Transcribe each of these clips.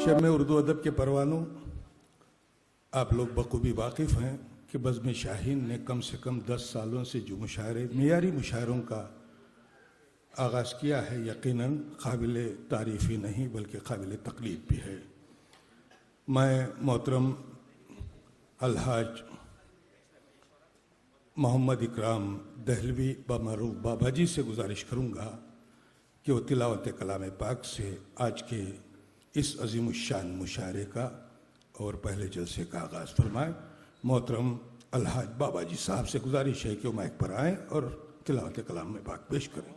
शब में उर्दू अदब के परवानों, आप लोग बखूबी वाकिफ़ हैं कि बज़्म शाहीन ने कम से कम 10 सालों से जो मुशायरे, मियारी मुशायरों का आगाज़ किया है, यकीनन काबिल तारीफ़ ही नहीं बल्कि काबिल तक़लीद भी है। मैं मोहतरम अलहाज मोहम्मद इकराम दहलवी बमरूफ बाबा जी से गुजारिश करूँगा कि वो तिलावत कलाम पाक से आज के इस अज़ीमुश्शान मुशायरे का और पहले जलसे का आगाज़ फरमाएँ। मोहतरम अलहाज बाबा जी साहब से गुजारिश है कि वो माइक पर आएँ और तिलावत कलाम में पाक पेश करें।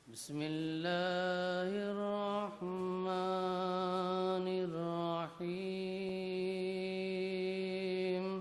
बिस्मिल्लाहिर्रहमानिर्रहीम।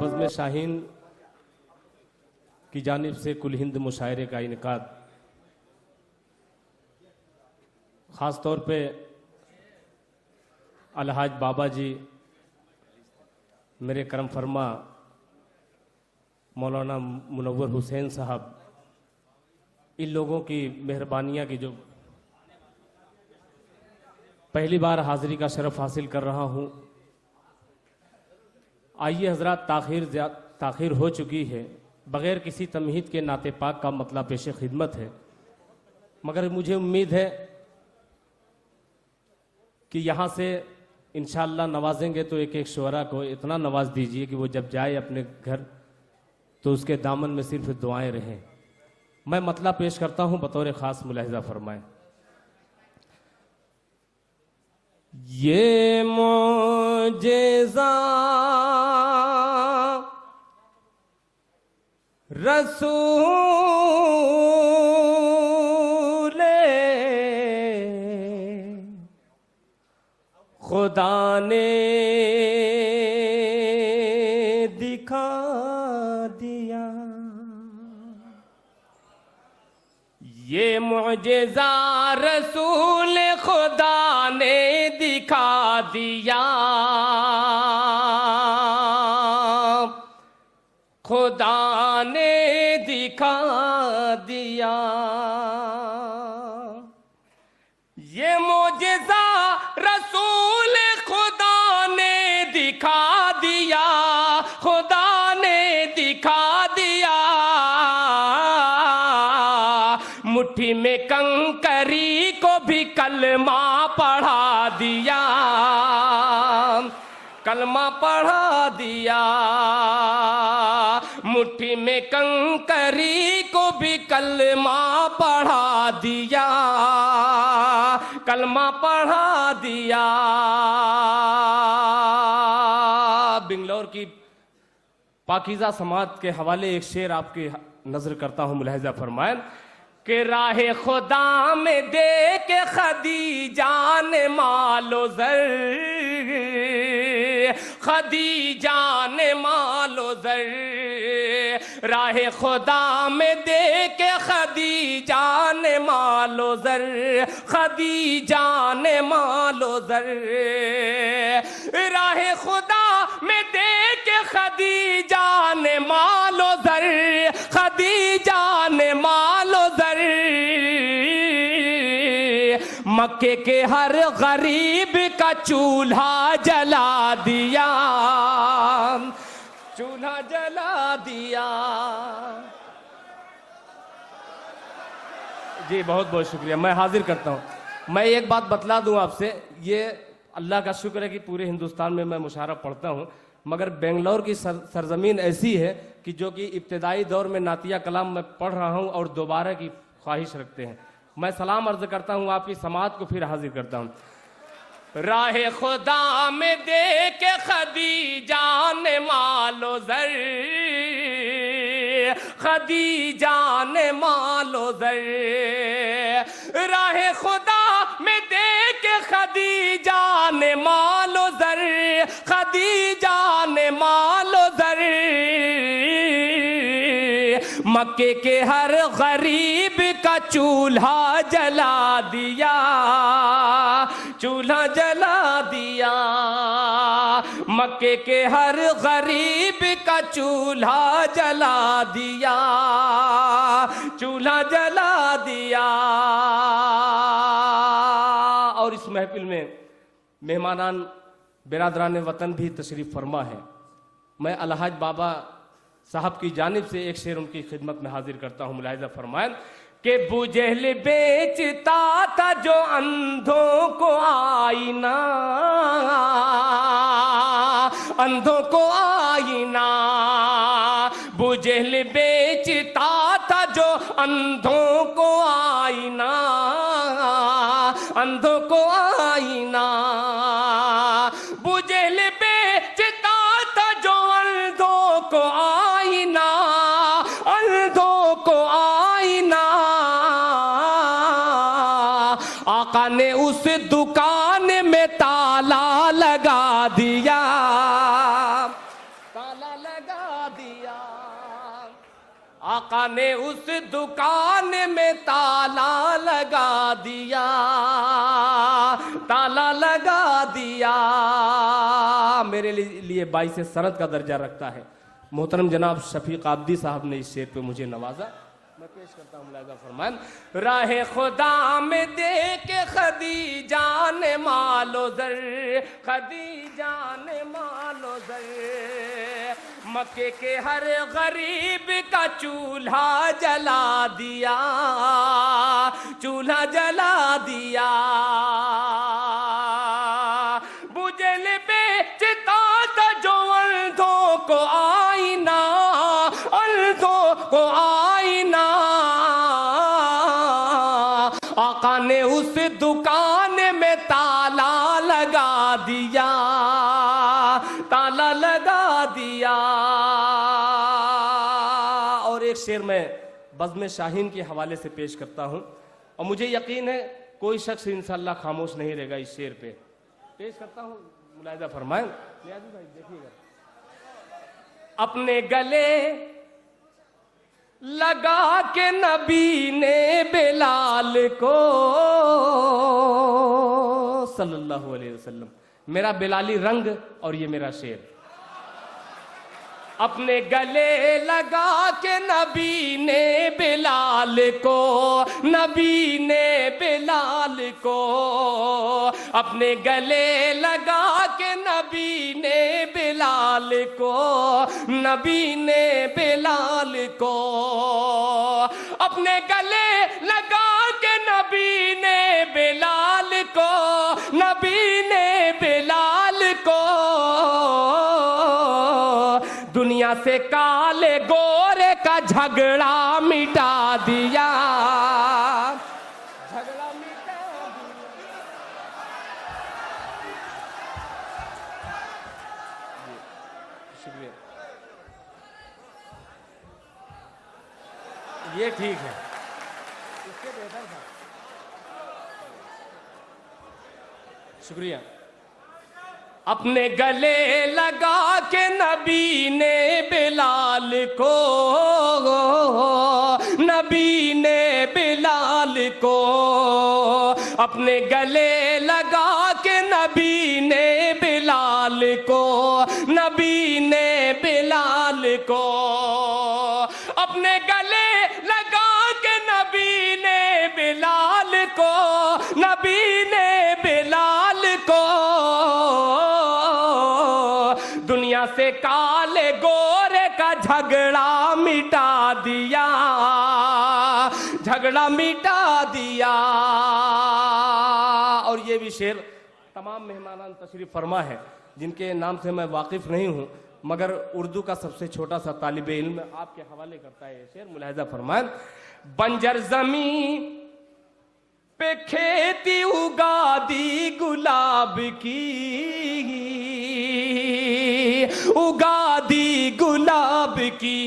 बज़्म शाहीन की जानिब से कुल हिंद मुशायरे का इनकाद ख़ास तौर पे अलहाज बाबा जी, मेरे करम फरमा मौलाना मुनव्वर हुसैन साहब, इन लोगों की मेहरबानियाँ की जो पहली बार हाज़िरी का शरफ़ हासिल कर रहा हूँ। आइए हज़रात, ताख़ीर हो चुकी है, बग़ैर किसी तमहीद के नाते पाक का मतलब पेश खिदमत है, मगर मुझे उम्मीद है कि यहाँ से इंशाअल्लाह नवाजेंगे तो एक एक शुअरा को इतना नवाज दीजिए कि वो जब जाए अपने घर तो उसके दामन में सिर्फ दुआएं रहें। मैं मतलब पेश करता हूँ, बतौर ख़ास मुलाहिज़ा फरमाएं। ये मोजेज़ा रसूले खुदा ने दिखा दिया। ये मुअजिज़ा रसूल खुदा ने दिखा दिया, खुदा ने दिखा दिया। मोजेज़ा रसूल खुदा ने दिखा दिया, खुदा ने दिखा दिया। मुट्ठी में कंकरी को भी कलमा पढ़ा दिया, कलमा पढ़ा दिया। मुट्ठी में कंकरी को भी कलमा पढ़ा दिया, कलमा पढ़ा दिया। बेंगलोर की पाकीज़ा समात के हवाले एक शेर आपकी नजर करता हूं, मुलाहिजा फरमाएं कि राहे खुदा में दे के खदीजा ने मालो ज़र, खदीजा ने मालो ज़र। राहे खुदा में दे के खदीजा ने मालो ज़र, खदीजा ने मालो ज़र। राहे खुदा में दे के खदीजा ने मालो ज़र, खदीजा ने मालो ज़र। मक्के के हर गरीब का चूल्हा जला दिया, चूल्हा जला दिया। जी बहुत बहुत शुक्रिया, मैं हाजिर करता हूँ। मैं एक बात बतला दूं आपसे, ये अल्लाह का शुक्र है कि पूरे हिंदुस्तान में मैं मुशायरा पढ़ता हूँ, मगर बेंगलोर की सरजमीन ऐसी है कि जो कि इब्तदाई दौर में नातिया कलाम मैं पढ़ रहा हूँ और दोबारा की ख्वाहिश रखते हैं। मैं सलाम अर्ज करता हूँ आपकी समात को, फिर हाजिर करता हूँ। राहे खुदा में दे के खदीजा ने मालो ज़र, खदीजा ने मालो ज़र। राहे खुदा में दे के खदीजा ने मालो ज़र, खदीजा ने मालो ज़र। मक्के के हर गरीब का चूल्हा जला दिया, चूल्हा जला दिया। मक्के के हर गरीब का चूल्हा जला दिया, चूल्हा जला दिया। और इस महफिल में मेहमानान बिरादरान वतन भी तशरीफ फरमा है। मैं अलहाज बाबा साहब की जानिब से एक शेर उनकी खिदमत में हाजिर करता हूँ, मुलाहिजा फरमाएं कि बुझेल बेचता था जो अंधों को आईना, अंधों को आईना। बुझेल बेचता था जो अंधों को आईना, अंधों को आईना। बुझेल बेचता था जो अंधों को आईना, अंधों को आईना। आका ने उस दुकान में ताला लगा दिया, ताला लगा दिया। आका ने उस दुकान में ताला लगा दिया, ताला लगा दिया। मेरे लिए बाइस सनद का दर्जा रखता है। मोहतरम जनाब शफीक आब्दी साहब ने इस शेर पे मुझे नवाजा, मैं पेश करता हूँ, मुलाहिजा फरमाएं। राहे खुदा में दे के खदीजा ने मालो ज़र, खदीजा ने मालो ज़र। मक्के के हर गरीब का चूल्हा जला दिया, चूल्हा जला दिया। बुझल बेचता था जो अंधों को आईना, अंधों को आईना। आका ने उस दुकान में ताला लगा दिया, ताला लगा दिया। और एक शेर मैं बज़्म शाहीन के हवाले से पेश करता हूं, और मुझे यकीन है कोई शख्स इंशाअल्लाह खामोश नहीं रहेगा इस शेर पे। पेश करता हूं, मुलाहिजा फरमाएं। नियाज़ी भाई देखिएगा। अपने गले लगा के नबी ने बिलाल को सल्लल्लाहु अलैहि वसल्लम, मेरा बिलाली रंग और ये मेरा शेर। अपने गले लगा के नबी ने बिलाल को, नबी ने बिलाल को अपने गले लगा के नबी ने बिलाल को, नबी ने बिलाल को अपने गले लगा के नबी ने बिलाल को, नबी ने बिलाल को दुनिया से काले गोरे का झगड़ा मिटा दिया, झगड़ा मिटा दिया। शुक्रिया, ये ठीक है, इससे बेहतर था। शुक्रिया। अपने गले लगा के नबी ने बिलाल को, नबी ने बिलाल को अपने गले लगा के नबी ने बिलाल को, नबी ने बिलाल को अपने गले लगा के नबी ने बिलाल को, नबी ने बिलाल को दुनिया से काले गोरे का झगड़ा मिटा दिया, झगड़ा मिटा दिया। और ये भी शेर तमाम मेहमानान तशरीफ फरमा है जिनके नाम से मैं वाकिफ नहीं हूं, मगर उर्दू का सबसे छोटा सा तालिब इल्म आपके हवाले करता है। शेर मुलाहिजा फरमाएं। बंजर जमीन पे खेती उगा दी गुलाब की, उगा दी गुलाब की,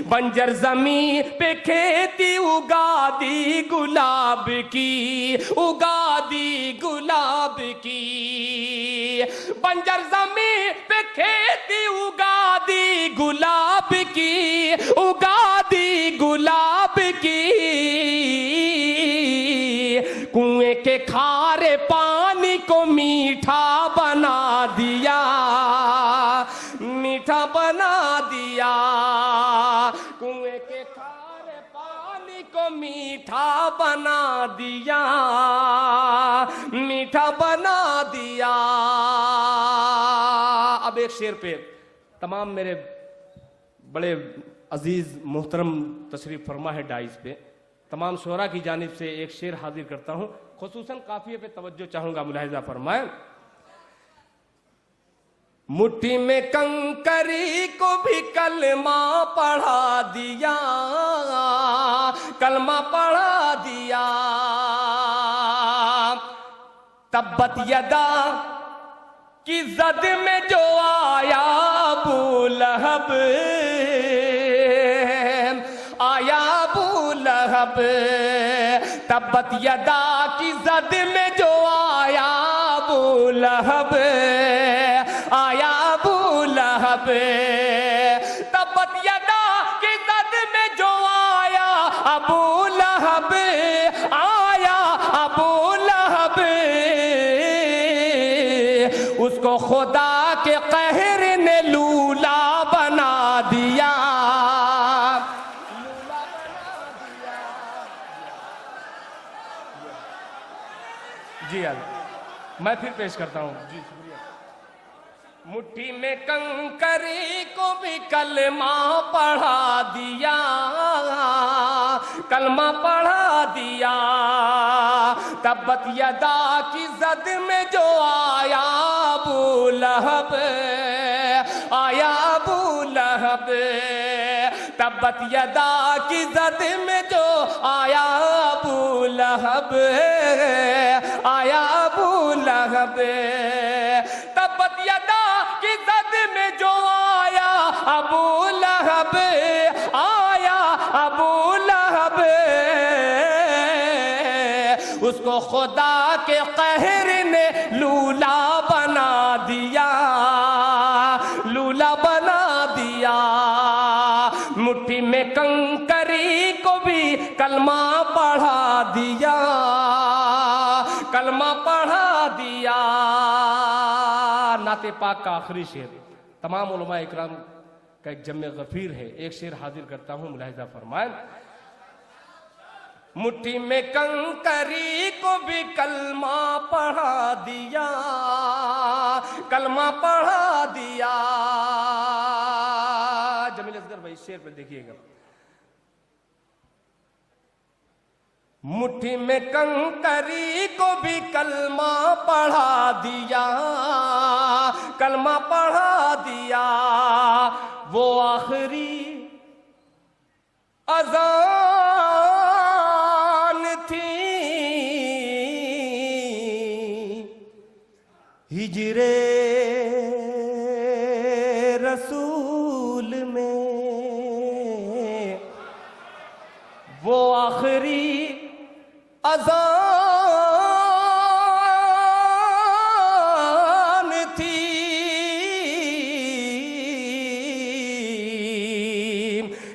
बंजर जमीन पे खेती उगा दी गुलाब की, उगा दी गुलाब की, बंजर जमीन पे खेती उगा दी गुलाब की, उगा दी गुलाब की, कुएं के खारे पानी को मीठा बना दिया, मीठा बना दिया, कुएं के खारे पानी को मीठा बना दिया, मीठा बना दिया। अब एक शेर पे तमाम मेरे बड़े अजीज मोहतरम तशरीफ फरमा है डाइस पे, तमाम शोरा की जानिब से एक शेर हाजिर करता हूं, खुसूसन काफिये पे तवज्जो चाहूंगा, मुलाहिजा फरमाएं। मुट्ठी में कंकरी को भी कलमा पढ़ा दिया, कलमा पढ़ा दिया, तब्बत यदा की जद में जो आया अबू लहब, आया अबू लहब, तब्बत यदा की जद में जो आया अबू लहब, आया अबू लहब, तब्बत यदा की जद में जो आया अबू लहब, आया अबू लहब, उसको खुदा के कहर ने लूला बना दिया, लूला बना दिया। जी अल्लाह, मैं फिर पेश करता हूँ। जी शुक्रिया। मुट्ठी में कंकरी को भी कलमा पढ़ा दिया, कलमा पढ़ा दिया, तब्बत यदा की जद में जो आया अबू लहब, आया अबू लहब, तब्बत यदा की जद में जो आया अबू लहब, आया अबू लहब, तब्बत यदा की जद में जो आया अबू लहब, आया अबू लहब, उसको खुदा के कहर ने लूला बना दिया, लूला बना दिया। मुट्ठी में कंकरी को भी कलमा पढ़ा दिया, कलमा पढ़ा दिया। नाते पाक का आखिरी शेर तमाम उलमा इकराम का एक जम्मे गफीर है, एक शेर हाजिर करता हूं, मुलाहिजा फरमाएं। मुट्ठी में कंकरी को भी कलमा पढ़ा दिया, कलमा पढ़ा दिया। जमील असगर भाई शेर पे देखिएगा। मुट्ठी में कंकरी को भी कलमा पढ़ा दिया, कलमा पढ़ा दिया। वो आखिरी अज़ान थी हिजरे रसूल में, वो आखिरी अज़ान थी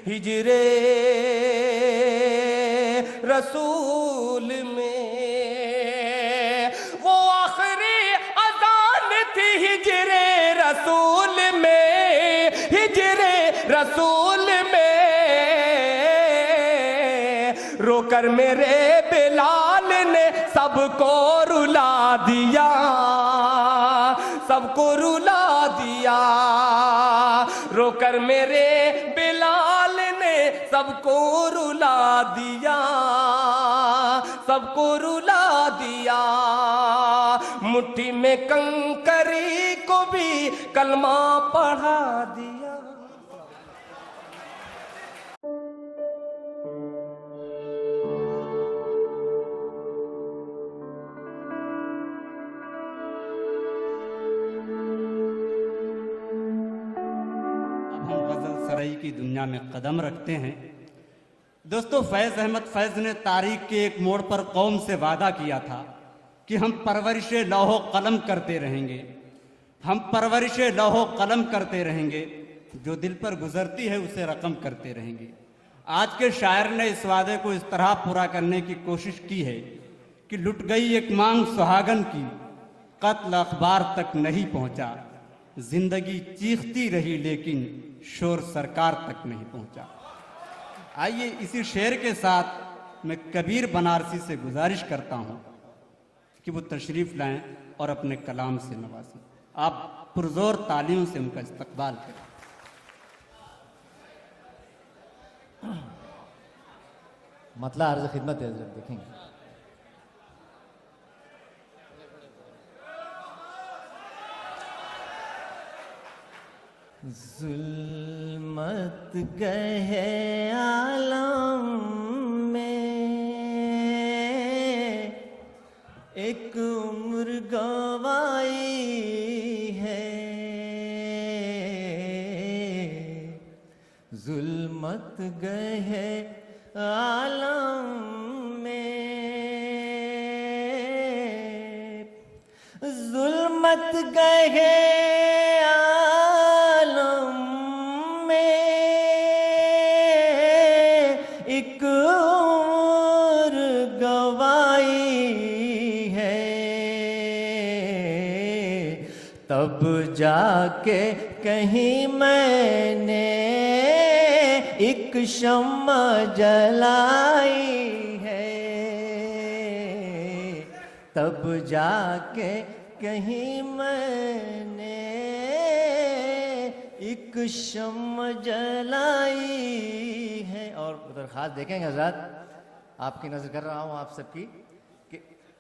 हिजरे रसूल में, वो आखिरी अज़ान थी हिजरे रसूल में, हिजरे रसूल में। रोकर मेरे बिलाल ने सबको रुला दिया, सबको रुला दिया। रोकर मेरे बिलाल ने सबको रुला दिया, सबको रुला दिया। मुट्ठी में कंकरी को भी कलमा पढ़ा दिया। की दुनिया में कदम रखते हैं। दोस्तों, फैज़ अहमद फैज़ ने तारीख के एक मोड़ पर कौम से वादा किया था कि हम परवरिश लौहो कलम करते रहेंगे, हम परवरिश लौहो कलम करते रहेंगे, जो दिल पर गुजरती है उसे रकम करते रहेंगे। आज के शायर ने इस वादे को इस तरह पूरा करने की कोशिश की है कि लुट गई एक मांग सुहागन की, कत्ल अखबार तक नहीं पहुंचा, जिंदगी चीखती रही लेकिन शोर सरकार तक नहीं पहुंचा। आइए इसी शेर के साथ मैं कबीर बनारसी से गुजारिश करता हूं कि वो तशरीफ लाएं और अपने कलाम से नवाजें। आप पुरजोर तालियों से उनका इस्तकबाल करें। मतलब अर्ज खिदमत है, जब देखेंगे। ज़ुल्मत गहे आलम में एक उम्र गवाई है, ज़ुल्मत गहे आलम में, ज़ुल्मत गहे तब जाके कहीं मैंने एक शम्मा जलाई है, तब जाके कहीं मैंने एक शम्मा जलाई है। और दरख्वास्त देखेंगे हज़रात, आपकी नजर कर रहा हूँ आप सबकी, कि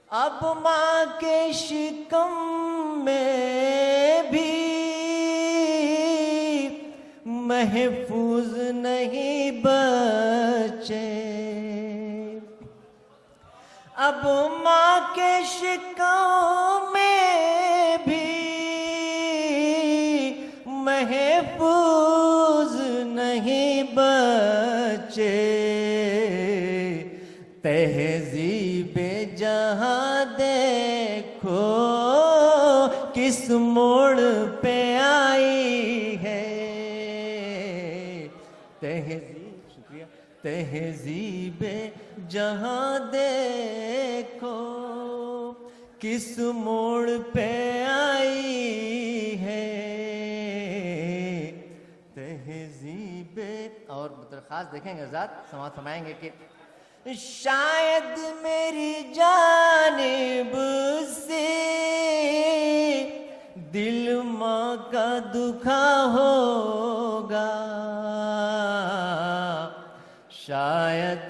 अब माँ के शिकम में भी महफूज नहीं बचे, अब माँ के शिकम में भी महफूज नहीं बचे। तहज़ीबे जहाँ देखो किस मोड़ पे आई है, शुक्रिया। तहज़ीबे जहाँ देखो किस मोड़ पे आई है, तहज़ीबे। और दरख्वास्त देखेंगे आज़ाद समाज फरमाएंगे कि शायद मेरी जानिब से दिल माँ का दुखा होगा, शायद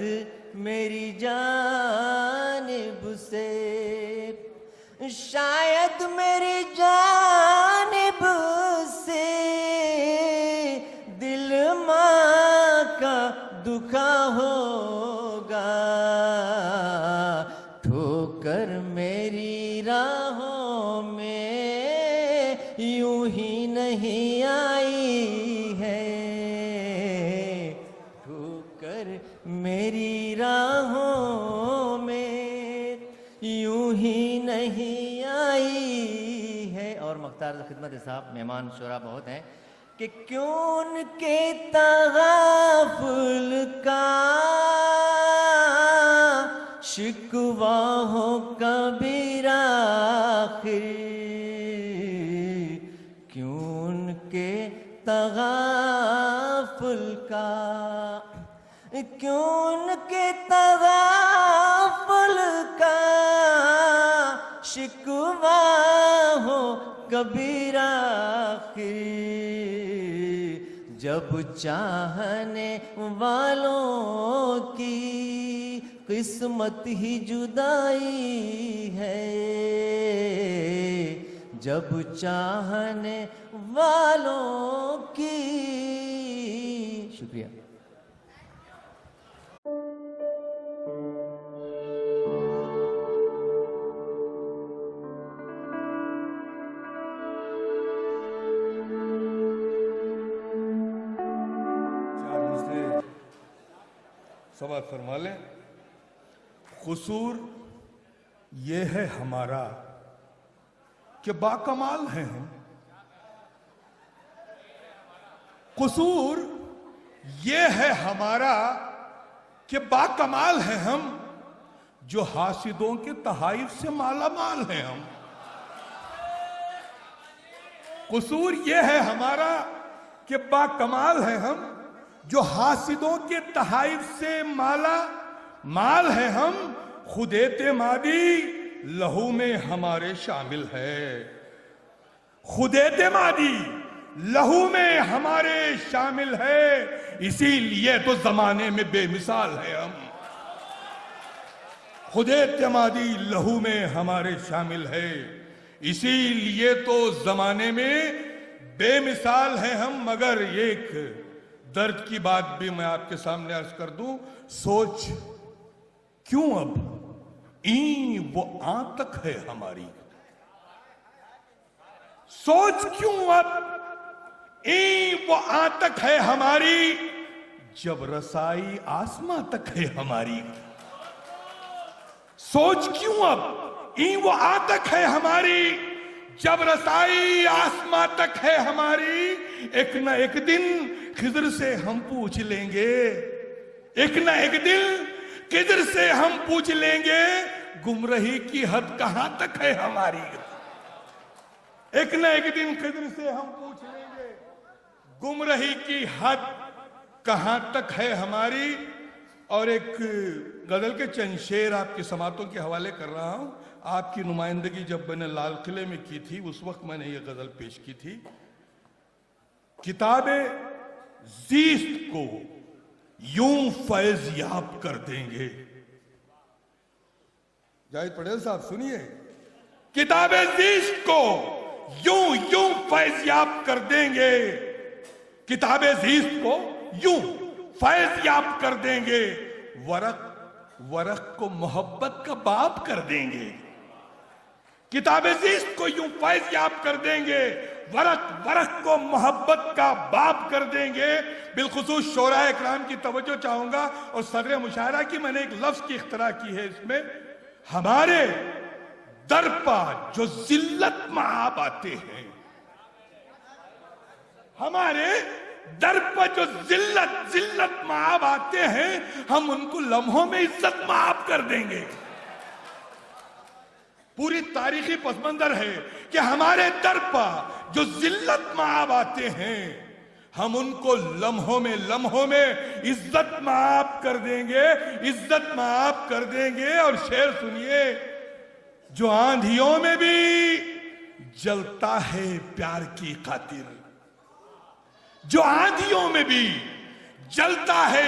मेरी जानिब से, शायद मेरी जानिब से दिल माँ का दुखा होगा, ठोकर मेरी राहों में यूं ही नहीं आई है, ठोकर मेरी राहों में यूं ही नहीं आई है। और मुख्तार खिदमत साहब मेहमान शुरा बहुत हैं कि क्यों उनके तगाफुल का शिकवा हो कबीर आखिर, क्यों उनके तगाफुल का, क्यों उनके तगाफुल का शिकवा हो कबीर आखिर, जब चाहने वालों की किस्मत ही जुदाई है, जब चाहने वालों की। शुक्रिया। समाज फरमा लें। कसूर ये है हमारा कि बाकमाल हैं हम, कसूर ये है हमारा कि बाकमाल हैं हम, जो हासिदों के तहाइफ से मालामाल हैं हम। कसूर ये है हमारा कि बाकमाल हैं हम, जो हासिदों के तहाइफ से माला माल है हम। खुद एतेमादी लहू में हमारे शामिल है, खुद एतेमादी लहू में हमारे शामिल है, इसीलिए तो जमाने में बेमिसाल है हम। खुद एतेमादी लहू में हमारे शामिल है, इसीलिए तो जमाने में बेमिसाल है हम। मगर एक दर्द की बात भी मैं आपके सामने अर्ज कर दूं, सोच क्यों अब ई वो आ तक है हमारी, सोच क्यों अब ई वो आ तक है हमारी, जब रसाई आसमां तक है हमारी। सोच क्यों अब ई वो आ तक है हमारी, जब रसाई आसमां तक है हमारी। एक न एक दिन खिजर से हम पूछ लेंगे, एक न एक दिन खिजर से हम पूछ लेंगे, गुमराही की हद कहां तक है हमारी। एक न एक दिन खिजर से हम पूछ लेंगे, गुमराही की हद कहां तक है हमारी। और एक गजल के चंद शेर आपकी समातों के हवाले कर रहा हूं। आपकी नुमाइंदगी जब मैंने लाल किले में की थी, उस वक्त मैंने ये गजल पेश की थी। किताबे ज़ीस्त को यूं फैज याब कर देंगे। जाहिद पटेल साहब सुनिए, किताबे ज़ीस्त को यूं यूं फैज याब कर देंगे, किताबे ज़ीस्त को यूं फैज याब कर देंगे, वरक वरक को मोहब्बत का बाप कर देंगे। किताबे ज़ीस्त को यूं फैज याब कर देंगे, वरक वरक को मोहब्बत का बाप कर देंगे। बिलखुसूस शोराए इकराम की तवज्जो चाहूंगा और सदर मुशायरा की मैंने एक लफ्ज की इख्तरा की है इसमें, हमारे दर पर जो जिल्लत माब आते हैं, हमारे दर पर जो जिल्लत माब आते हैं, हम उनको लम्हों में इज्जत माब कर देंगे। पूरी तारीखी पसमंजर है कि हमारे दर पर जो जिल्लत माब आते हैं, हम उनको लम्हों में इज्जत माफ कर देंगे, इज्जत माफ कर देंगे। और शेर सुनिए, जो आंधियों में भी जलता है प्यार की खातिर, जो आंधियों में भी जलता है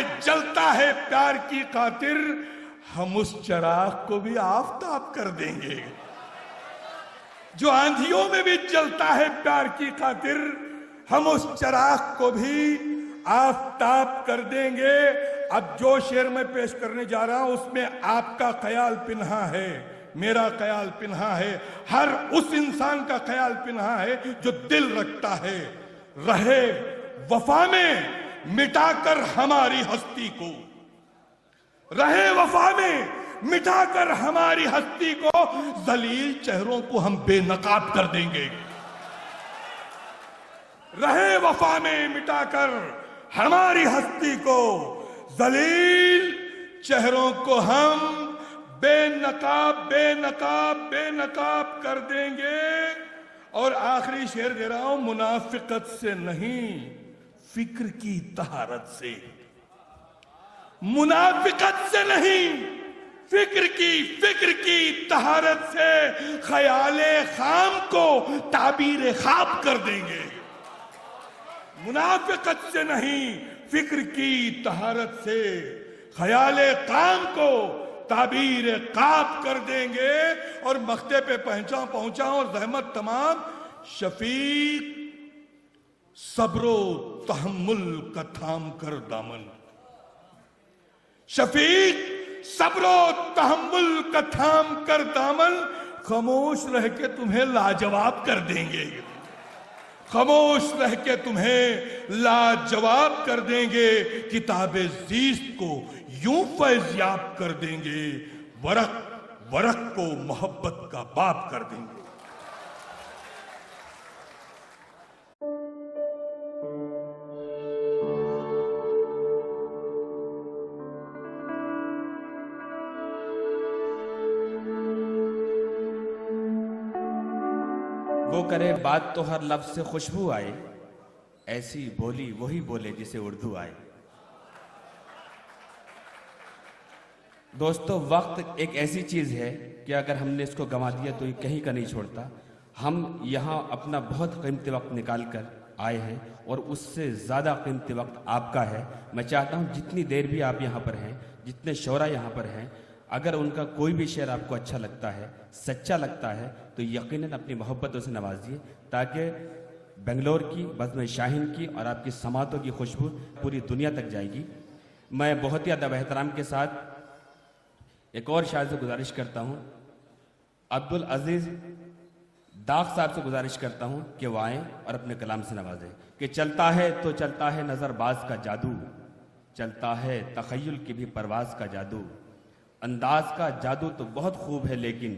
प्यार की खातिर, हम उस चिराग को भी आफताब कर देंगे। जो आंधियों में भी जलता है प्यार की खातिर, हम उस चिराग को भी आफताब कर देंगे। अब जो शेर मैं पेश करने जा रहा हूं उसमें आपका ख्याल पिन्हा है, मेरा ख्याल पिन्हा है, हर उस इंसान का ख्याल पिन्हा है जो दिल रखता है। रहे वफा में मिटाकर हमारी हस्ती को, रहे वफा में मिटाकर हमारी हस्ती को, जलील चेहरों को हम बेनकाब कर देंगे। रहे वफा में मिटाकर हमारी हस्ती को, जलील चेहरों को हम बेनकाब कर देंगे। और आखिरी शेर दे रहा हूं, मुनाफिकत से नहीं फिक्र की तहारत से, मुनाफिकत से नहीं फिक्र की तहारत से, ख्याले खाम को ताबीर ख्वाब कर देंगे। मुनाफिकत से नहीं फिक्र की तहारत से, ख्याले काम को ताबीर ख्वाब कर देंगे। और मख्ते पे पहुंचा और रहमत तमाम शफीक सब्रो तहम्मुल का थाम कर दामन, शफीक सब्रो तहम्मुल का थाम कर दामन, खामोश रह के तुम्हें लाजवाब कर देंगे, खामोश रह के तुम्हें लाजवाब कर देंगे। किताबे ज़ीस्त को यूं फैज़याब कर देंगे, वरक को मोहब्बत का बाप कर देंगे। वो करे बात तो हर लफ्ज से खुशबू आए, ऐसी बोली वही बोले जिसे उर्दू आए। दोस्तों, वक्त एक ऐसी चीज है कि अगर हमने इसको गंवा दिया तो ये कहीं का नहीं छोड़ता। हम यहाँ अपना बहुत कीमती वक्त निकाल कर आए हैं और उससे ज़्यादा कीमती वक्त आपका है। मैं चाहता हूँ जितनी देर भी आप यहाँ पर हैं, जितने शोरा यहाँ पर हैं, अगर उनका कोई भी शेर आपको अच्छा लगता है, सच्चा लगता है, तो यकीनन अपनी मोहब्बतों से नवाजिए, ताकि बेंगलोर की, बज़्म शाहीन की और आपकी समातों की खुशबू पूरी दुनिया तक जाएगी। मैं बहुत ही अदब एहतराम के साथ एक और शायर से गुजारिश करता हूँ, अब्दुल अजीज़ दाग साहब से गुजारिश करता हूँ कि वो आएँ और अपने कलाम से नवाजें कि चलता है तो चलता है नज़रबाज का जादू, चलता है तख़य्युल की भी परवाज़ का जादू, अंदाज का जादू तो बहुत खूब है लेकिन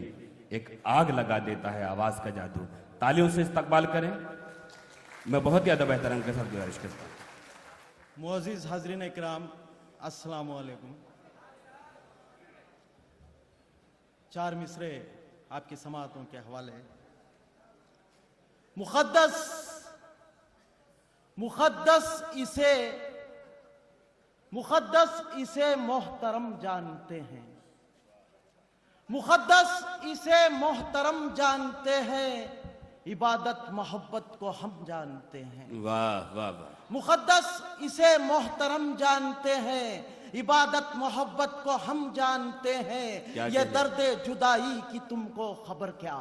एक आग लगा देता है आवाज़ का जादू। तालियों से इस्तकबाल करें। मैं बहुत ही अदब एहतराम के साथ गुजारिश करता हूँ। मुअज़्ज़िज़ हाज़रीन इकराम, अस्सलामु अलैकुम। चार मिसरे आपकी समातों के हवाले। मुक़द्दस इसे मोहतरम जानते हैं, मुक़द्दस इसे मोहतरम जानते हैं, इबादत मोहब्बत को हम जानते हैं। वाह वाह वाह। मुक़द्दस इसे मोहतरम जानते हैं, इबादत मोहब्बत को हम जानते हैं। ये दर्दे जुदाई की तुमको खबर क्या,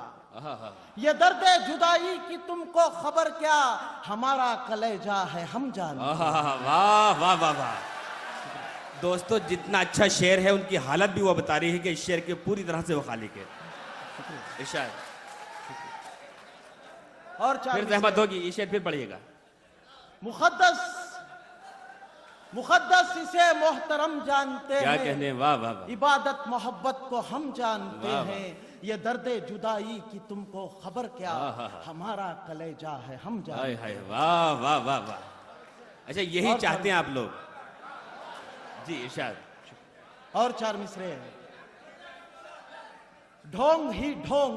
ये दर्दे जुदाई की तुमको खबर क्या, हमारा कलेजा है हम जानते हैं। वाह वाह वाह वाह। दोस्तों, जितना अच्छा शेर है उनकी हालत भी वो बता रही है कि इस शेर के पूरी तरह से वो खालिक है। इरशाद। और फिर रहमत होगी, ये शेर फिर पढ़िएगा। मुक़द्दस इसे मोहतरम जानते हैं, क्या कहने, वाह वाह वाह। इबादत मोहब्बत को हम जानते हैं। ये दर्दे जुदाई की तुमको खबर क्या, हमारा कलेजा है हम जानते हैं। वाह वाह वाह वाह। अच्छा, यही चाहते हैं आप लोग जी। इरशाद। और चार मिसरे हैं। ढोंग ही ढोंग,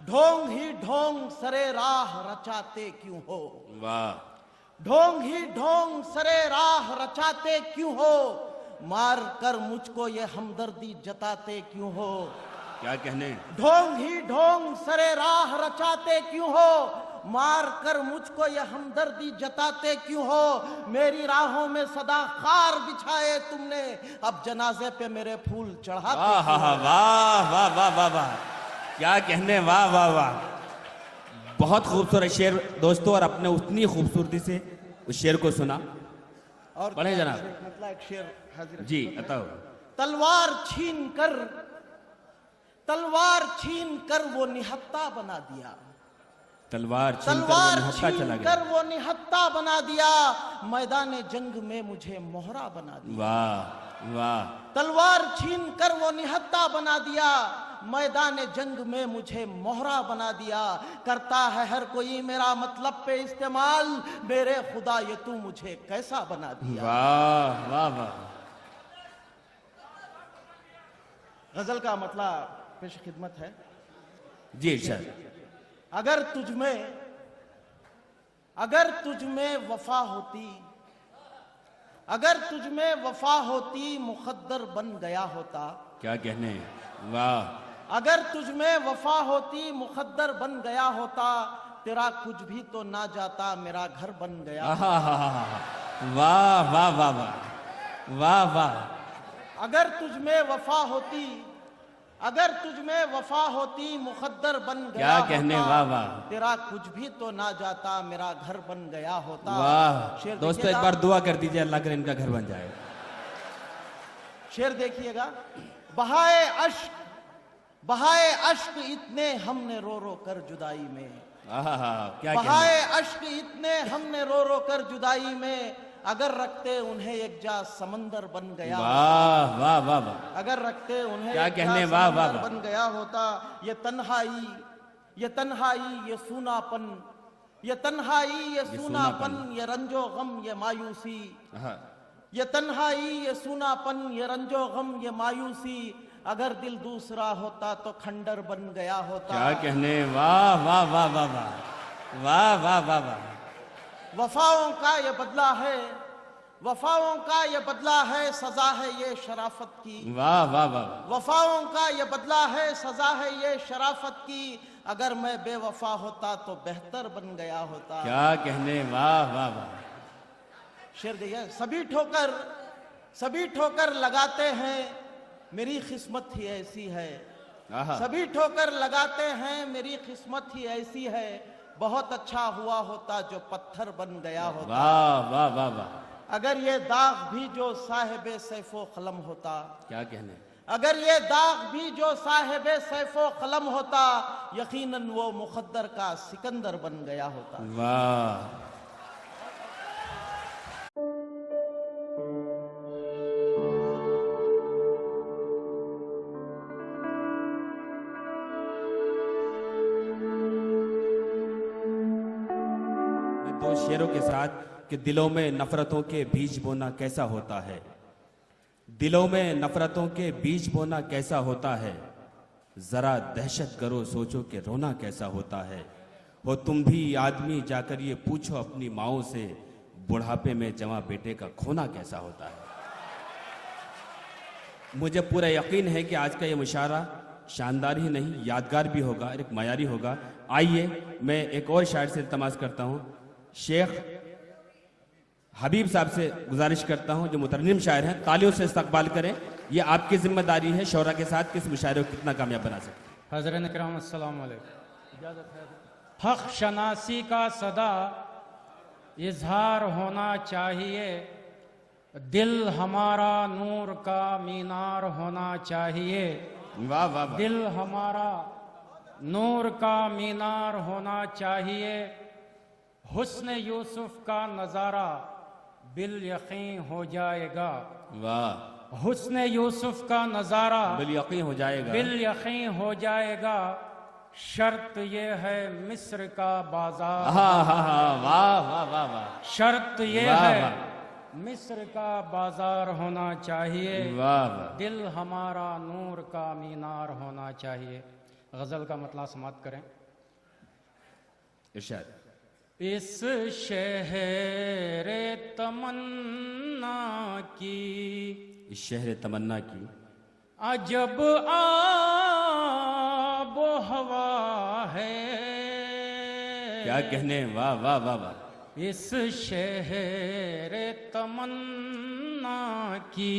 ढोंग ही ढोंग, सरे राह रचाते क्यों हो। वाह। ढोंग ही ढोंग सरे राह रचाते क्यों हो, मार कर मुझको ये हमदर्दी जताते क्यों हो। क्या कहने। ढोंग ही ढोंग सरे राह रचाते क्यों हो, मार कर मुझको ये हमदर्दी जताते क्यों हो। मेरी राहों में सदा खार बिछाए तुमने, अब जनाजे पे मेरे फूल चढ़ाते वाह क्यों वाह हो? वाह वाह वाह वाह वाह, क्या कहने, वाह वाह वाह। बहुत खूबसूरत शेर दोस्तों, और अपने उतनी खूबसूरती से उस शेर को सुना। और पढ़े जनाब। मतलब एक शेर हाजिर है। जी बताओ। तलवार छीन कर वो निहत्ता बना दिया, तलवार तलवार छीन छीन चला कर गया। वो निहत्ता बना दिया, मैदान जंग में मुझे मोहरा बना दिया। वाह वाह, तलवार छीन कर वो निहत्ता बना दिया, मैदान जंग में मुझे मोहरा बना दिया। करता है हर कोई मेरा मतलब पे इस्तेमाल, मेरे खुदा ये तू मुझे कैसा बना दिया। वाह वाह वाह। गजल का मतलब पेश खिदमत है। जी इरशाद। अगर तुझ में वफा होती, अगर तुझ में वफा होती मुकद्दर बन गया होता। क्या कहने, वाह। अगर तुझ में वफा होती मुकद्दर बन गया होता, तेरा कुछ भी तो ना जाता मेरा घर बन गया। वाह वाह वाह वाह वाह वाह। अगर तुझ में वफा होती, अगर तुझ में वफा होती मुकद्दर बन गया क्या होता, कहने, वाह वाह। तेरा कुछ भी तो ना जाता मेरा घर बन गया होता। वाह शेर दोस्तों, एक देखिएगा। बार दुआ कर दीजिए अल्लाह करे इनका घर बन जाए। शेर देखिएगा। बहाए अश्क इतने हमने रो रो कर जुदाई में, क्या बहाए कहने। अश्क इतने हमने रो रो कर जुदाई में, अगर रखते उन्हें एक जा समंदर बन गया। वाह वाह वाह वाह। अगर रखते उन्हें क्या एक कहने, जा वाह, वाह, समंदर वाह। बन गया होता। ये तन्हाई, ये तन्हाई, ये सूनापन, ये तन्हाई, ये सूनापन, ये रंजो गम, ये मायूसी। ये तन्हाई, ये सूनापन, ये रंजो गम, ये मायूसी, अगर दिल दूसरा होता तो खंडर बन गया होता। क्या कहने, वाह वाह वाह वाह वाह वाह वाह वाह वाह। वफाओं का ये बदला है, वफाओं का ये बदला है, सजा है ये शराफत की। वाह वाह वाह। वफाओं का ये बदला है, सजा है ये शराफत की, अगर मैं बेवफा होता तो बेहतर बन गया होता। क्या कहने, वाह वाह वाह। शेर देखिए। सभी ठोकर लगाते हैं, मेरी किस्मत ही ऐसी है। सभी ठोकर लगाते हैं, मेरी किस्मत ही ऐसी है, बहुत अच्छा हुआ होता जो पत्थर बन गया होता। वाह वाह वाह वाह। अगर ये दाग भी जो साहिबे सैफो कलम होता, क्या कहने। अगर ये दाग भी जो साहिबे सैफो कलम होता, यकीनन वो मुकद्दर का सिकंदर बन गया होता। वाह। दो शेरों के साथ कि दिलों में नफरतों के बीज बोना कैसा होता है, दिलों में नफरतों के बीज बोना कैसा होता है, जरा दहशत करो सोचो कि रोना कैसा होता है। हो तुम भी आदमी जाकर ये पूछो अपनी माओ से, बुढ़ापे में जवां बेटे का खोना कैसा होता है। मुझे पूरा यकीन है कि आज का ये मुशायरा शानदार ही नहीं यादगार भी होगा, एक मयारी होगा। आइए मैं एक और शायर से इल्तमास करता हूँ, शेख हबीब साहब से गुजारिश करता हूं जो मुतरन्निम शायर हैं, तालियों से इस्तकबाल करें। ये आपकी जिम्मेदारी है शौरा के साथ किस मुशायरे को कितना कामयाब बना सकते। हज़रत इकराम अस्सलाम वालेकुम। हक़ शनासी का सदा इजहार होना चाहिए, दिल हमारा नूर का मीनार होना चाहिए। वाह वाह वाह। दिल हमारा नूर का मीनार होना चाहिए, हुस्न यूसुफ का नज़ारा बिल यकीन हो जाएगा। वाह। हुस्न यूसुफ का नज़ारा बिल यकीन हो जाएगा, बिल यकीन हो जाएगा, शर्त ये है मिस्र का बाजार। वाह वाह वाह वाह। शर्त ये वाह, है वाह। मिस्र का बाजार होना चाहिए, वाह वाह। दिल हमारा नूर का मीनार होना चाहिए। गज़ल का मतलब समाप्त करें। इरशाद। इस शहर तमन्ना की, इस शहर तमन्ना की अजब आबो हवा है। क्या कहने, वाह वाह वाह वाह। इस शहर तमन्ना की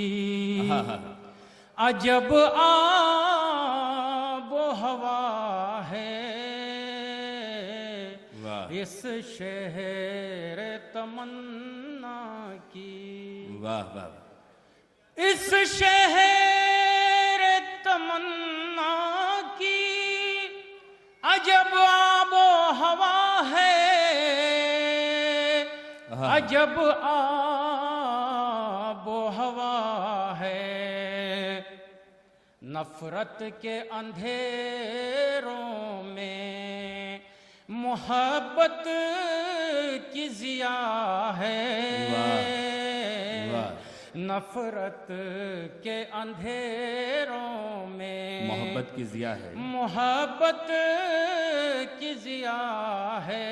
हाँ, हाँ, हाँ। अजब आबो हवा है। वाह इस शहर तमन्ना की, वाह वाह। इस शहर तमन्ना की अजब आबो हवा है। अजब आबो हवा है। नफरत के अंधेरों में मोहब्बत की जिया है। नफरत के अंधेरों में मोहब्बत की जिया है। मोहब्बत की जिया है।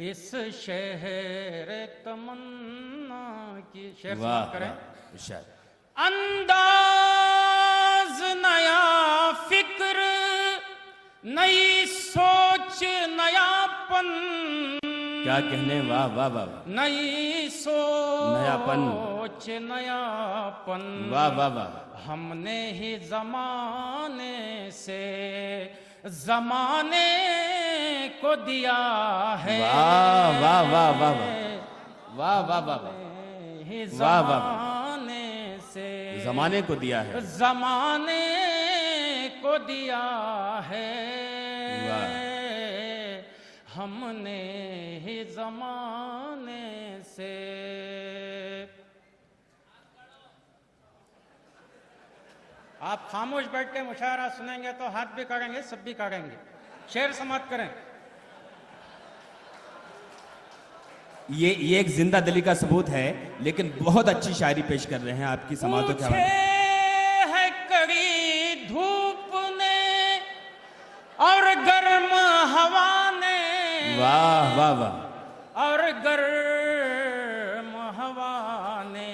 इस शहर तमन्ना की, शेर समाप्त करें। इरशाद। अंदाज नया, फिक्र नई सोच, नयापन। क्या कहने, वाह वाह वाह। नई सोच, नयापन, नयापन। वाह वाह वाह। हमने ही जमाने से जमाने को दिया है। वाह वाह वाह वाह वाह वाह वाह वाह। ही वाह वाह। जमाने से जमाने को दिया है। जमाने को दिया है। हमने ही जमाने से। आप खामोश बैठ के मुशायरा सुनेंगे तो हाथ भी काटेंगे, सब भी काटेंगे। शेर समाप्त करें। ये एक जिंदा दिली का सबूत है, लेकिन बहुत अच्छी शायरी पेश कर रहे हैं आपकी समातों के हवाले। है कड़ी धूप ने और गर्म हवा ने। वाह वाह वाह। और गर्म हवा ने।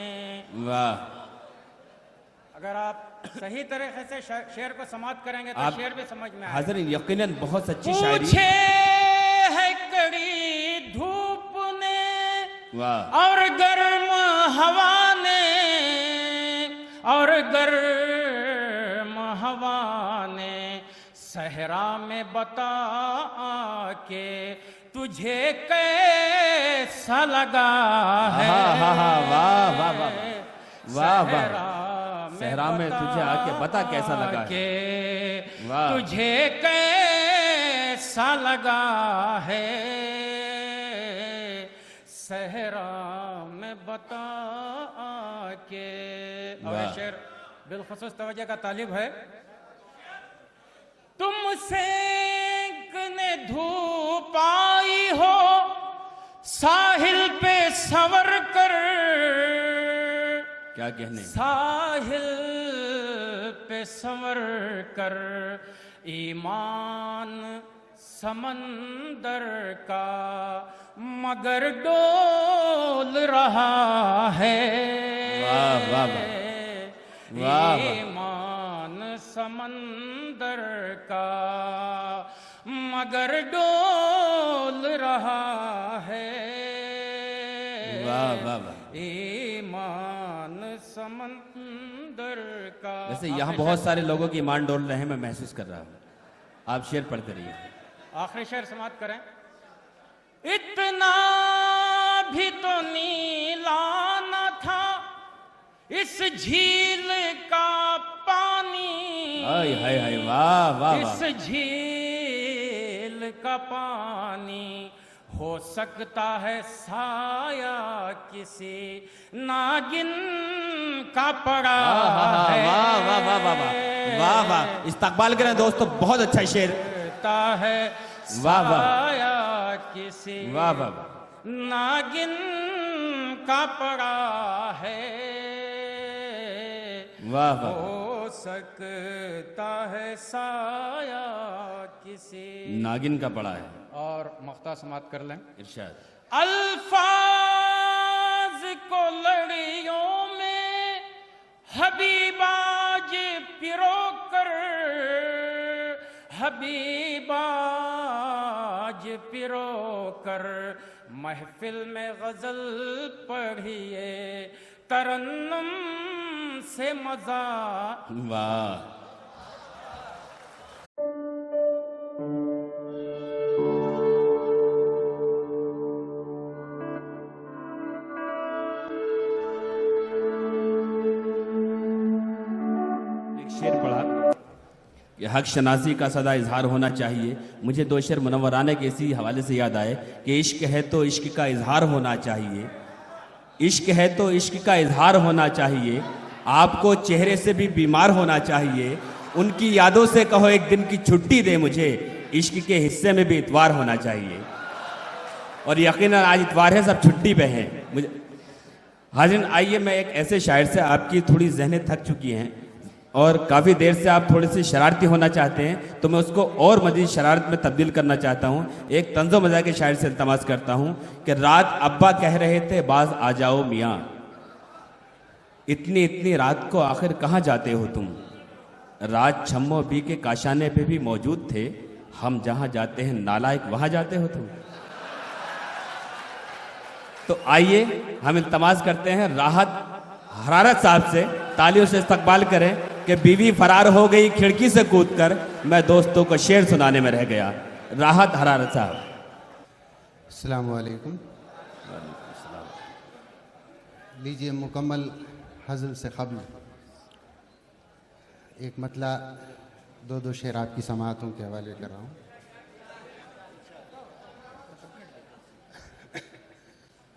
वाह। अगर आप सही तरीके से शेर को समाप्त करेंगे तो शेर भी समझ में आएगा। हाज़िरीन, यकीनन बहुत सच्ची शायरी। पूछे है कड़ी धूप ने वाह। और गर्म हवा ने। और गर्म हवा ने सहरा में बता के तुझे कैसा लगा है। वाह वाह वाह वाह वाह वाह। सहरा में तुझे आके बता कैसा लगा है। वाह। तुझे कैसा लगा है। सहरा में बता के। और ये शेर बिलखुसूस तवज्जो का तालिब है। तुमसे ने धूप आई हो साहिल पे सवर कर। क्या कहने, साहिल पे सवर कर। ईमान समंदर का मगर डोल रहा है। वाह वाह वाह। ईमान समंदर का मगर डोल रहा है। वाह वाह वाह। ईमान समंदर का। वैसे यहाँ बहुत सारे लोगों की ईमान डोल रहे हैं, मैं महसूस कर रहा हूँ। आप शेर पढ़ते रहिए। आखिरी शेर समाप्त करें। इतना भी तो नीला न था इस झील का पानी। हाय हाय हाय, वाह वाह वाह। इस झील का पानी हो सकता है साया किसी नागिन का पड़ा है। वाह वाह वाह वाह वाह वाह। इस्तकबाल करें दोस्तों, बहुत अच्छा शेर है। वाह वाह। साया किसी वाह वाह नागिन का पड़ा है। वाह वाह। हो सकता है साया किसी नागिन का पड़ा है। मख्ता समात कर लें। इरशाद। अल्फाज को लड़ियों में हबीबाज पिरो कर, हबीबाज पिरो कर, महफिल में गजल पढ़िए, तरन्नुम से मजा। वाह। एक शेर पढ़ा कि हक शनासी का सदा इजहार होना चाहिए। मुझे दो शेर मुनव्वराने के इसी हवाले से याद आए कि इश्क है तो इश्क का इजहार होना चाहिए, इश्क है तो इश्क का इजहार होना चाहिए, आपको चेहरे से भी बीमार होना चाहिए, उनकी यादों से कहो एक दिन की छुट्टी दे मुझे, इश्क के हिस्से में भी इतवार होना चाहिए। और यकीनन आज इतवार है, सब छुट्टी पे हैं। मुझे हाजिर आइए, मैं एक ऐसे शायर से, आपकी थोड़ी जहनें थक चुकी हैं और काफ़ी देर से आप थोड़े से शरारती होना चाहते हैं, तो मैं उसको और मज़ीद शरारत में तब्दील करना चाहता हूँ। एक तंज़ो मज़ा के शायर से इल्तमास करता हूँ कि रात अब्बा कह रहे थे बाज आ जाओ मियाँ, इतनी इतनी रात को आखिर कहाँ जाते हो तुम, रात छम्मो बी के काशाने पे भी मौजूद थे, हम जहाँ जाते हैं नालायक वहाँ जाते हो तुम। तो आइए हम इल्तमास करते हैं राहत हरारत साहब से, तालियों से इस्तकबाल करें कि बीवी फरार हो गई खिड़की से कूदकर, मैं दोस्तों को शेर सुनाने में रह गया। राहत हरारत साहब। अस्सलाम वालेकुम। लीजिए मुकम्मल हज़ल से क़ब्ल एक मतला दो शेर आपकी समाअतों के हवाले कर रहा हूँ।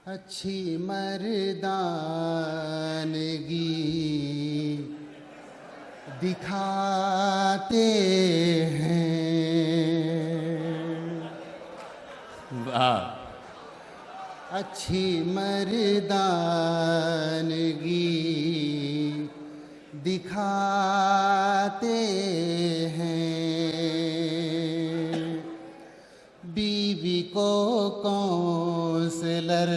अच्छी मर्दानगी दिखाते हैं, वाह। अच्छी मर्दानगी दिखाते हैं, बीवी को काउंसलर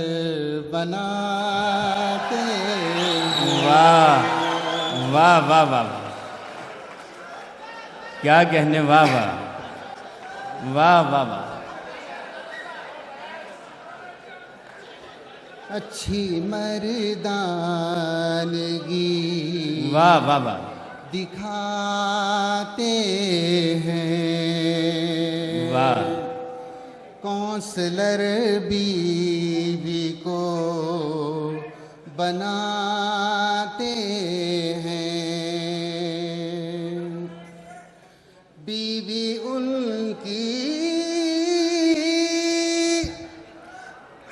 बनाते हैं। वाह वाह वाह वाह, क्या कहने, वाह वाह वाह वाह वाह। अच्छी मर्दानगी वाह वाह वाह दिखाते हैं, वाह। काउंसलर बीवी को बनाते हैं, बीवी उनकी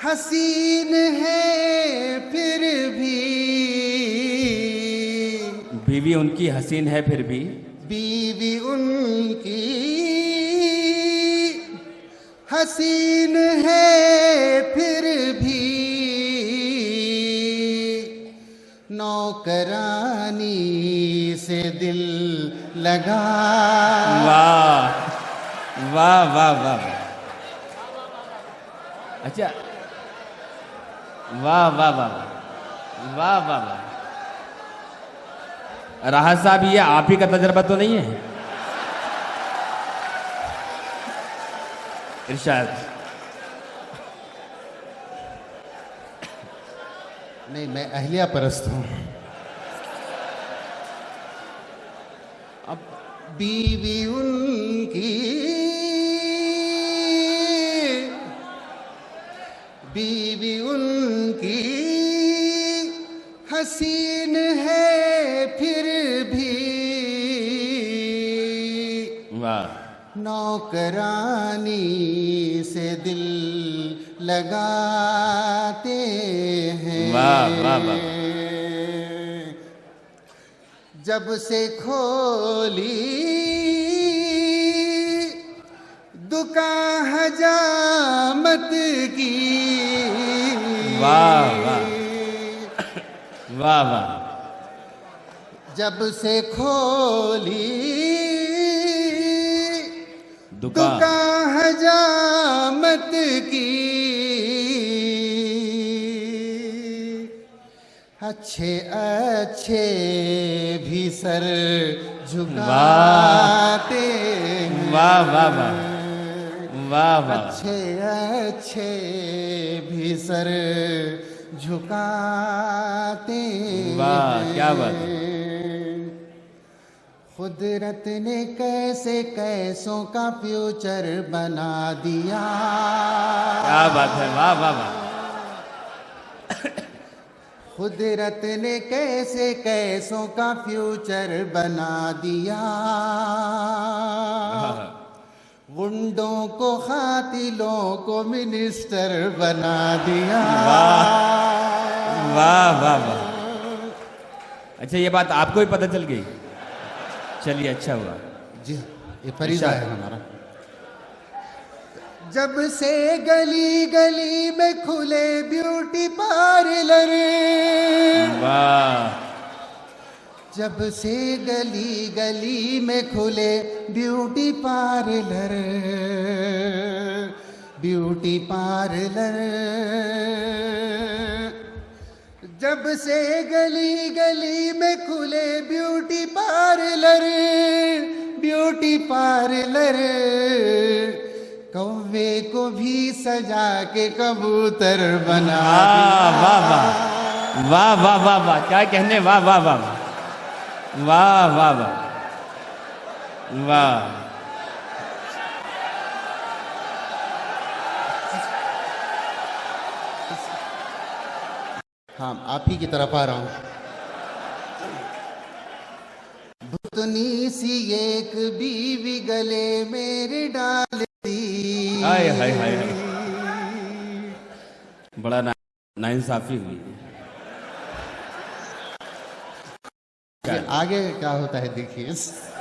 हसीन है फिर भी, बीवी उनकी हसीन है फिर भी, बीवी उनकी हसीन है फिर भी, नौकरानी से दिल लगा। वाह वाह वाह वाह। अच्छा, वाह वाह वाह वाह वाह वाह। राहत साहब, ये आप ही का तजर्बा तो नहीं है? इरशाद। नहीं, मैं अहलिया परस्त हूँ। अब बीवी उनकी, बीवी उनकी हसीन है फिर भी, वाह। नौकरानी से दिल लगाते हैं। वाह वाह वाह। जब से खोली दुकान हजामत की, वाह वाह वाह वाह। जब से खोली दुका हजामत की अच्छे अच्छे भी सर झुकाते हैं। वाह वाह वाह वाह वाह अच्छे अच्छे भी सर झुकाते वाह, क्या बात है। हैं। कुदरत ने कैसे कैसों का फ्यूचर बना दिया। क्या बात है, वाह वाह वाह। कुदरत ने कैसे कैसों का फ्यूचर बना दिया। गुंडों को कातिलों को मिनिस्टर बना दिया। वाह वाह वाह। अच्छा, ये बात आपको ही पता चल गई? चलिए, अच्छा हुआ। जी, ये फरीदा है हमारा। जब से गली गली में खुले ब्यूटी पार्लर, वाह। जब से गली गली में खुले ब्यूटी पार्लर, ब्यूटी पार्लर, जब से गली गली में खुले ब्यूटी पार्लर, ब्यूटी पार्लर, कौवे को भी सजा के कबूतर बना वाह वाह वाह वाह वाह वाह, क्या कहने, वाह वाह वाह वाह वाह वाह वाह। हाँ, आप ही की तरफ आ रहा हूं। भुतनी सी एक बीवी गले मेरे डाल दी। हाय हाय हाय हाय, बड़ा नाइंसाफी हुई। आगे क्या होता है देखिए।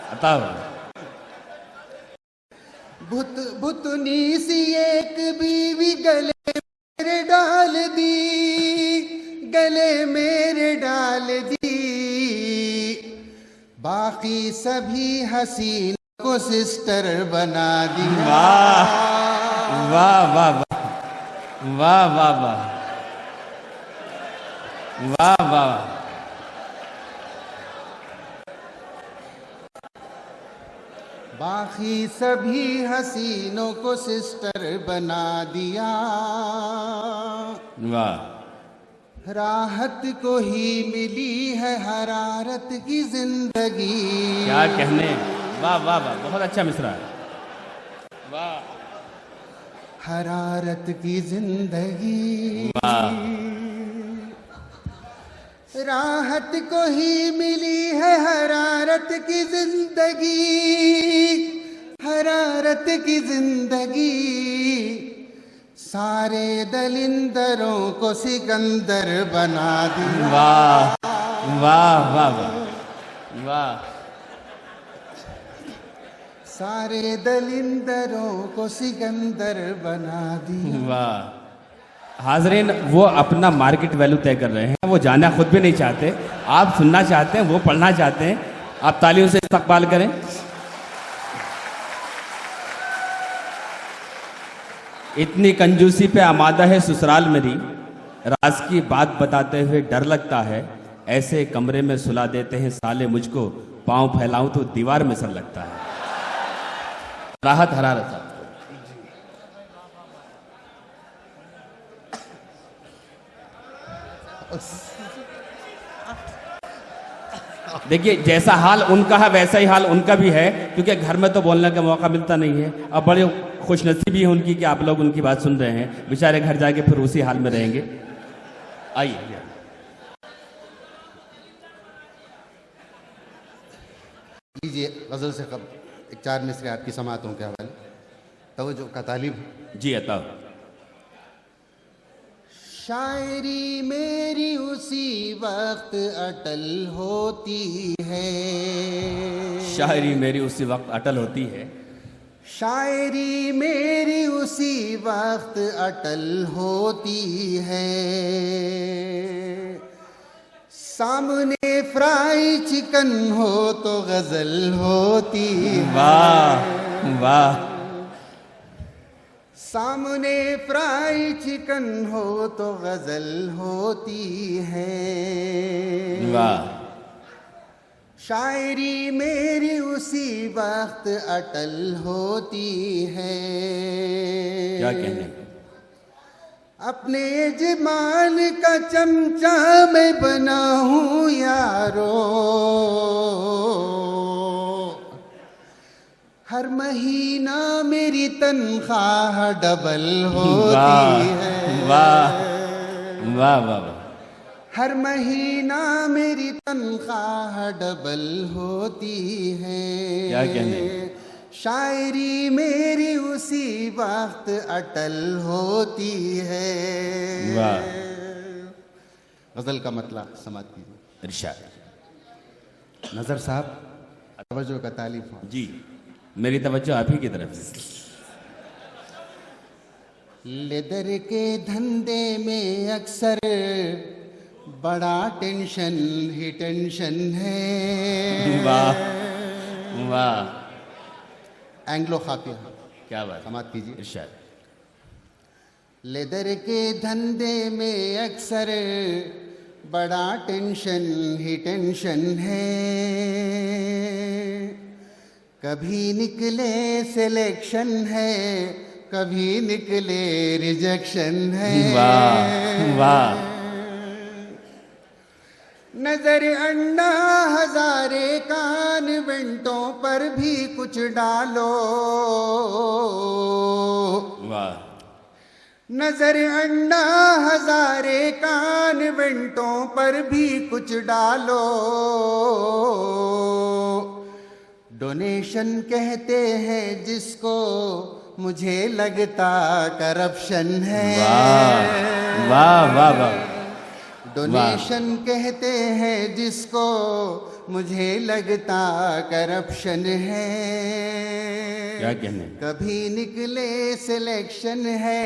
बताओ। भुतनी सी एक बीवी गले मेरे डाल दी, गले मेरे डाल दी, बाकी सभी हसीन को सिस्टर बना दिया। वाह वाह वाह वाह वाह वाह वाह वाह। बाकी सभी हसीनों को सिस्टर बना दिया। वाह। राहत को ही मिली है हरारत की जिंदगी। क्या कहने, वाह वाह वाह, बहुत अच्छा मिसरा है। वाह। हरारत की जिंदगी, राहत को ही मिली है हरारत की जिंदगी, हरारत की जिंदगी, सारे दलिंदरों को सिकंदर बना दिया। वाह वाह वाह वाह वाह। सारे दलिंदरों को सिकंदर बना दिया। वाह। हाजरीन, वो अपना मार्केट वैल्यू तय कर रहे हैं, वो जाना खुद भी नहीं चाहते, आप सुनना चाहते हैं, वो पढ़ना चाहते हैं। आप तालियों से इस्तकबाल करें। इतनी कंजूसी पे आमादा है ससुराल मेरी, राज की बात बताते हुए डर लगता है, ऐसे कमरे में सुला देते हैं साले मुझको, पांव फैलाऊं तो दीवार में सर लगता है। राहत हरारत। देखिए, जैसा हाल उनका है वैसा ही हाल उनका भी है, क्योंकि घर में तो बोलने का मौका मिलता नहीं है। अब बड़े खुशनसीबी है उनकी कि आप लोग उनकी बात सुन रहे हैं, बेचारे घर जाके फिर उसी हाल में रहेंगे। आइए। लीजिए, गजल से कब एक 4 मिसरे आपकी समातों के हवाले, तवज्जो का तालिब। जी अता। शायरी मेरी उसी वक्त अटल होती है, शायरी मेरी उसी वक्त अटल होती है, शायरी मेरी उसी वक्त अटल होती है, सामने फ्राई चिकन हो तो गजल होती है। वाह वाह सामने फ्राई चिकन हो तो गजल होती है। वाह। शायरी मेरी उसी वक्त अटल होती है। क्या कहने। अपने जमाल का चमचा मैं बना हूँ यारो, हर महीना मेरी तनख्वाह डबल होती है। वाह वाह वाह वाह। हर महीना मेरी तनख्वाह डबल होती है। क्या कहने। शायरी मेरी उसी वक्त अटल होती है। वाह। गजल का मतलब समाप्त कीजिए। इरशाद। नजर साहब तवज्जो का तालिब हो। जी मेरी तवज्जो आप ही की तरफ से। लेदर के धंधे में अक्सर बड़ा टेंशन ही टेंशन है। वाह वाह। एंग्लो खाफिया क्या बात। समाप्त कीजिए। इरशाद। लेदर के धंधे में अक्सर बड़ा टेंशन ही टेंशन है। कभी निकले सिलेक्शन है, कभी निकले रिजेक्शन है। वाह वाह। नजर अन्ना हजारे कॉन्वेंटों पर भी कुछ डालो। वाह। नजर अन्ना हजारे कॉन्वेंटों पर भी कुछ डालो। डोनेशन कहते हैं जिसको, मुझे लगता करप्शन है। वाह वाह वाह वाह। डोनेशन कहते हैं जिसको, मुझे लगता करप्शन है। क्या कहने। कभी निकले सिलेक्शन है,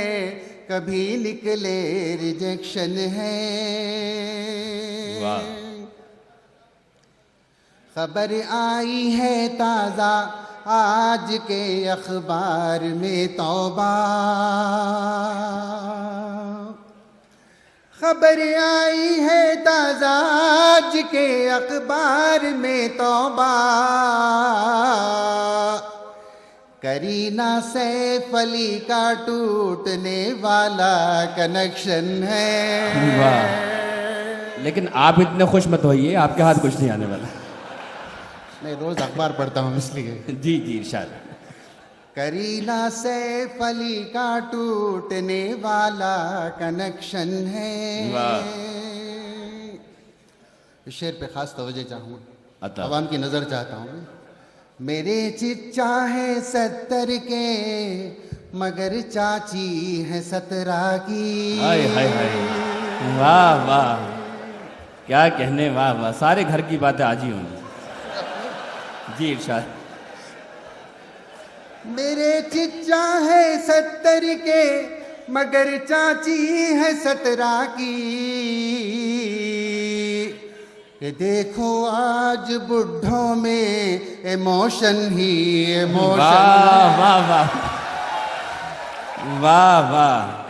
कभी निकले रिजेक्शन है। वाह। खबर आई है ताज़ा आज के अखबार में तौबा। खबर आई है ताज़ा आज के अखबार में तौबा। करीना सैफ अली का टूटने वाला कनेक्शन है। वाह। लेकिन आप इतने खुश मत होइए, आपके हाथ कुछ नहीं आने वाला। मैं रोज अखबार पढ़ता हूँ इसलिए। जी जी इरशाद। करीना सैफ अली का टूटने वाला कनेक्शन है। वाह। इस शेर पे खास तवज्जो चाहूँगा, अता। आवाम की नजर चाहता हूँ। मेरे चिच्चा है 70 के, मगर चाची है 17 की। हाय हाय हाय। वाह वाह। क्या कहने। वाह वाह। सारे घर की बातें आज ही होंगी। जी इरशाद। मेरे चिच्चा है 70 के, मगर चाची है 17 की। कि देखो आज बुढ़ों में इमोशन ही इमोशन। वाह वाह वाह वाह वाह।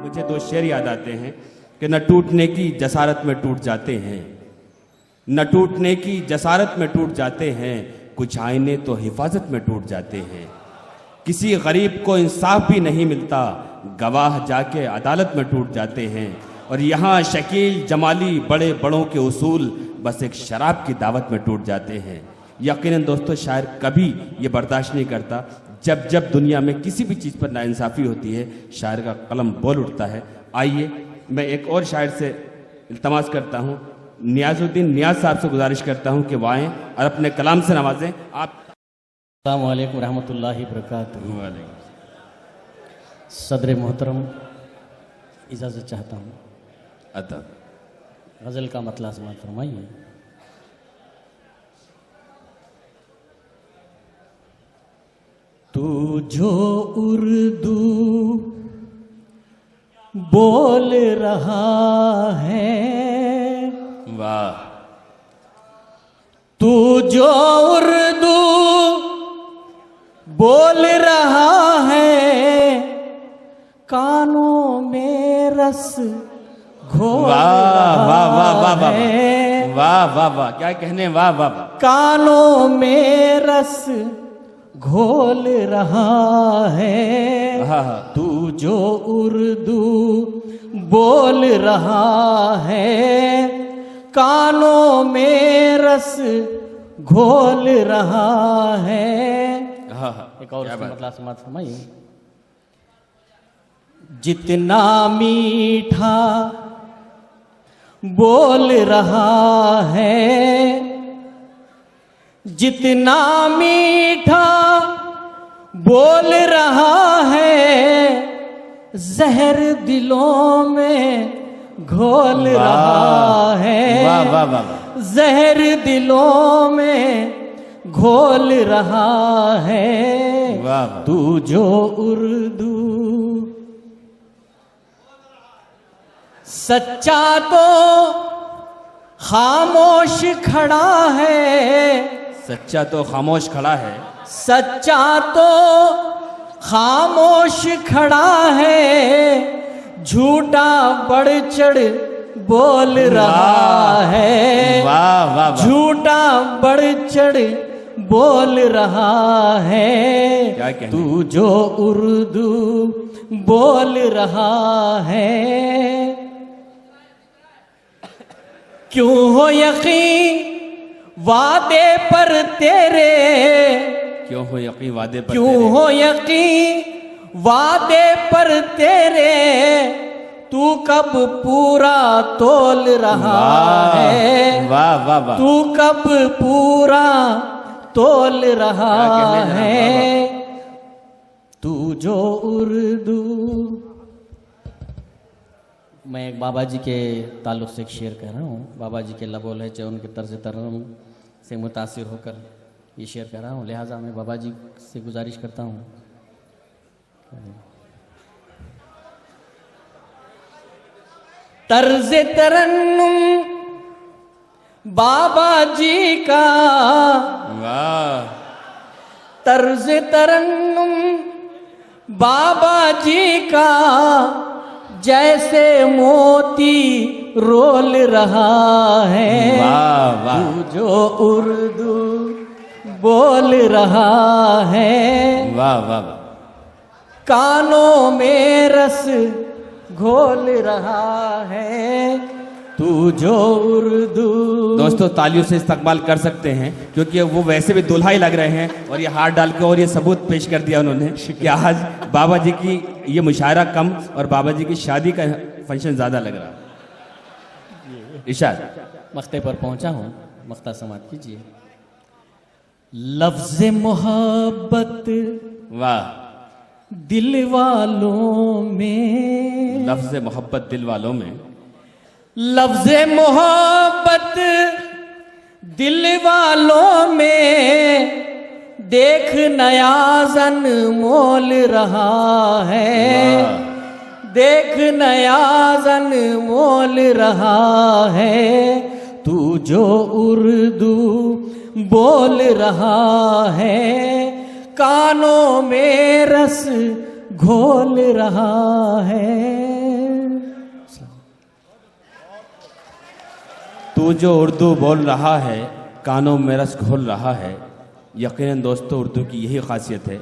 मुझे दो शेर याद आते हैं कि न टूटने की जसारत में टूट जाते हैं, न टूटने की जसारत में टूट जाते हैं, कुछ आईने तो हिफाजत में टूट जाते हैं। किसी गरीब को इंसाफ भी नहीं मिलता, गवाह जाके अदालत में टूट जाते हैं। और यहाँ शकील जमाली बड़े बड़ों के उसूल बस एक शराब की दावत में टूट जाते हैं। यकीनन दोस्तों शायर कभी ये बर्दाश्त नहीं करता जब जब दुनिया में किसी भी चीज़ पर नाइंसाफ़ी होती है, शायर का कलम बोल उठता है। आइए मैं एक और शायर से इल्तमास करता हूँ, नियाजुद्दीन नियाज साहब से गुजारिश करता हूँ कि वो आएँ और अपने कलाम से नवाजें। आप अस्सलामु अलैकुम रहमतुल्लाहि बरकातुहू। सदर मोहतरम इजाज़त चाहता हूँ। अता गज़ल का मतलब समाअत फरमाइए। तू जो उर्दू बोल रहा है। वाह। तू जो उर्दू बोल रहा है, कानों में रस घोल वाह वाह वाह वाह रहा वाह है। वाह वाह वाह, क्या कहने, वाह वाह वाह। कानों में रस घोल रहा है। हाँ। तू जो उर्दू बोल रहा है, कानों में रस घोल रहा है। हाँ। एक और क्या बात। मतलब समाज फरमाइए। जितना मीठा बोल रहा है, जितना मीठा बोल रहा है, जहर दिलों में घोल रहा है। वाह वाह वाह वाह। जहर दिलों में घोल रहा है। वाह वाह। तू जो उर्दू सच्चा तो खामोश खड़ा है। सच्चा तो खामोश खड़ा है। सच्चा तो खामोश खड़ा है, झूठा बढ़ चढ़ बोल रहा है। वाह वाह वाह। झूठा बढ़ चढ़ बोल रहा है। क्या कहने। तू जो उर्दू बोल रहा है। क्यों हो यकीन वादे पर तेरे, क्यों हो यकीन वादे पर क्यों तेरे। हो यकीन वादे पर तेरे, तू कब पूरा तोल रहा है। वाह वाह वाह। तू कब पूरा तोल रहा क्या कहने जा रहा है। तू जो उर्दू। मैं एक बाबा जी के ताल्लुक़ से एक शेर कह रहा हूँ। बाबा जी के लबो लहजे उनके तर्ज तरन्नुम से मुतासिर होकर ये शेर कह रहा हूँ, लिहाजा मैं बाबा जी से गुजारिश करता हूँ। तर्ज तरन्नुम बाबा जी का, वाह। तर्ज तरन्नुम बाबा जी का, जैसे मोती रोल रहा है। वाह वाह। तू जो उर्दू बोल रहा है, वाह वाह वाह। कानों में रस घोल रहा है। तू जो उर्दू। दोस्तों तालियों से इस्तकबाल कर सकते हैं, क्योंकि वो वैसे भी दुल्हा ही लग रहे हैं और ये हाथ डाल के और ये सबूत पेश कर दिया उन्होंने कि आज बाबा जी की ये मुशायरा कम और बाबा जी की शादी का फंक्शन ज़्यादा लग रहा है। इरशाद। मख्ते पर पहुंचा हूँ, मख्ता समात कीजिए। लफ्ज़ मोहब्बत वाह। दिल वालों में, लफ्ज़ मोहब्बत दिल वालों में, लफ्ज़ मोहब्बत दिल वालों में, देख नया जन मोल रहा है। देख नया जन मोल रहा है। तू जो उर्दू बोल रहा है, कानों में रस घोल रहा है। तू जो उर्दू बोल रहा है, कानों में रस घोल रहा है। यकीनन दोस्तों उर्दू की यही खासियत है